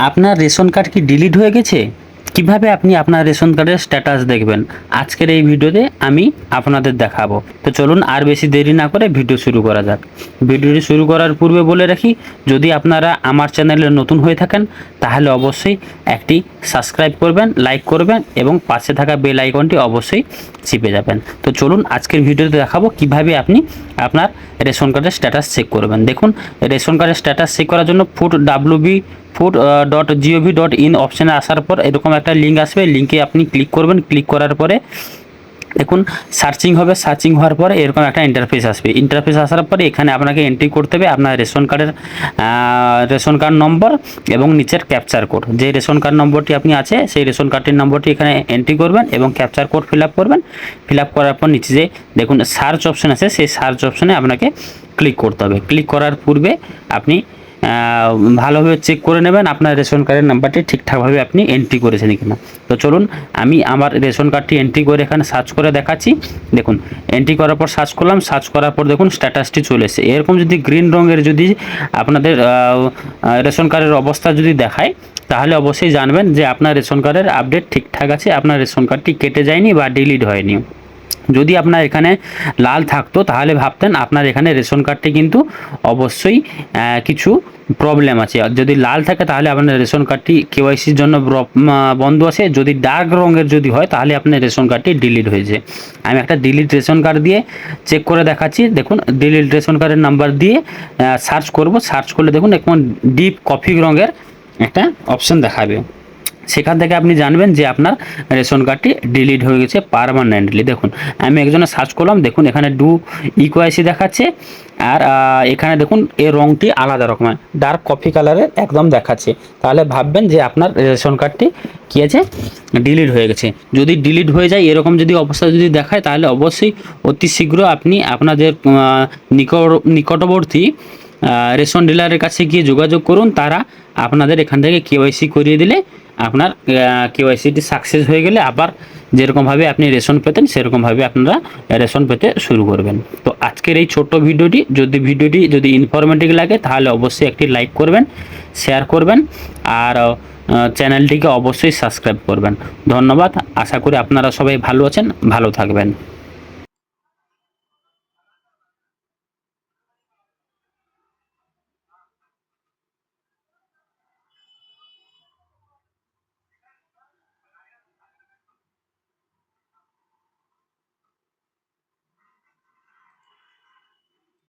আপনার ration card কি delete হয়ে গেছে? কিভাবে আপনি আপনার রেশন কার্ডের স্ট্যাটাস দেখবেন? আজকের এই ভিডিওতে আমি আপনাদের দেখাবো। তো চলুন আর বেশি দেরি না করে ভিডিও শুরু করা যাক। ভিডিওটি শুরু করার পূর্বে বলে রাখি, যদি আপনারা আমার চ্যানেলে নতুন হয়ে থাকেন তাহলে অবশ্যই একটি সাবস্ক্রাইব করবেন, লাইক করবেন এবং পাশে থাকা বেল আইকনটি অবশ্যই চিপে যাবেন। তো চলুন আজকের ভিডিওতে দেখাবো কিভাবে আপনি আপনার রেশন কার্ডের স্ট্যাটাস চেক করবেন। দেখুন, রেশন কার্ডের স্ট্যাটাস চেক করার জন্য food.gov.in অপশানে আসার পর এরকম একটা লিঙ্ক আসবে। লিঙ্কে আপনি ক্লিক করবেন। ক্লিক করার পরে দেখুন সার্চিং হবে। সার্চিং হওয়ার পরে এরকম একটা ইন্টারফেস আসবে। ইন্টারফেস আসার পরে এখানে আপনাকে এন্ট্রি করতে হবে আপনার রেশন কার্ড নম্বর এবং নিচের ক্যাপচার কোড। যে রেশন কার্ড নম্বরটি আপনি আছে সেই রেশন কার্ডটির নম্বরটি এখানে এন্ট্রি করবেন এবং ক্যাপচার কোড ফিল আপ করবেন। ফিল আপ করার পর নিচে যে দেখুন সার্চ অপশান আছে, সেই সার্চ অপশানে আপনাকে ক্লিক করতে হবে। ক্লিক করার পূর্বে আপনি ভালোভাবে চেক করে নেবেন আপনার রেশন কার্ডের নাম্বারটি ঠিকঠাকভাবে আপনি এন্ট্রি করেছেন কিনা। তো চলুন আমি আমার রেশন কার্ডটি এন্ট্রি করে এখানে সার্চ করে দেখাচ্ছি। দেখুন এন্ট্রি করার পর সার্চ করলাম। সার্চ করার পর দেখুন স্ট্যাটাসটি চলে এসেছে। এরকম যদি গ্রিন রঙের যদি আপনাদের রেশন কার্ডের অবস্থা যদি দেখায় তাহলে অবশ্যই জানবেন যে আপনার রেশন কার্ডের আপডেট ঠিকঠাক আছে, আপনার রেশন কার্ডটি কেটে যায়নি বা ডিলিট হয়নি। যদি আপনার এখানে লাল থাকতো তাহলে ভাবতেন আপনার এখানে রেশন কার্ডটি কিন্তু অবশ্যই কিছু প্রবলেম আছে। আর যদি লাল থাকে তাহলে আপনার রেশন কার্ডটি কেওয়াইসির জন্য বন্ধ আছে। যদি ডার্ক রঙের যদি হয় তাহলে আপনার রেশন কার্ডটি ডিলিট হয়েছে। আমি একটা ডিলিট রেশন কার্ড দিয়ে চেক করে দেখাচ্ছি। দেখুন ডিলিট রেশন কার্ডের নাম্বার দিয়ে সার্চ করব। সার্চ করলে দেখুন এখন ডিপ কফি রঙের একটা অপশান দেখাবে। সেখান থেকে আপনি জানবেন যে আপনার রেশন কার্ডটি ডিলিট হয়ে গেছে পার্মানেন্টলি। দেখুন আমি একজনে সার্চ করলাম, দেখুন এখানে ডু ইকোয়াইসি দেখাচ্ছে। আর এখানে দেখুন এর রঙটি আলাদা রকমের ডার্ক কফি কালারের একদম দেখাচ্ছে। তাহলে ভাববেন যে আপনার রেশন কার্ডটি কী আছে, ডিলিট হয়ে গেছে। যদি ডিলিট হয়ে যায় এরকম যদি অবস্থা যদি দেখায় তাহলে অবশ্যই অতি শীঘ্র আপনি আপনাদের নিকটবর্তী রেশন ডিলারের কাছে গিয়ে যোগাযোগ করুন। তারা আপনাদের এখান থেকে কেওয়াইসি করিয়ে দিলে আপনার কেওয়াইসিটি সাকসেস হয়ে গেলে আবার যেরকমভাবে আপনি রেশন পেতেন সেরকমভাবে আপনারা রেশন পেতে শুরু করবেন। তো আজকের এই ছোট্ট ভিডিওটি যদি ইনফরমেটিভ লাগে তাহলে অবশ্যই একটি লাইক করবেন, শেয়ার করবেন আর চ্যানেলটিকে অবশ্যই সাবস্ক্রাইব করবেন। ধন্যবাদ। আশা করি আপনারা সবাই ভালো আছেন, ভালো থাকবেন।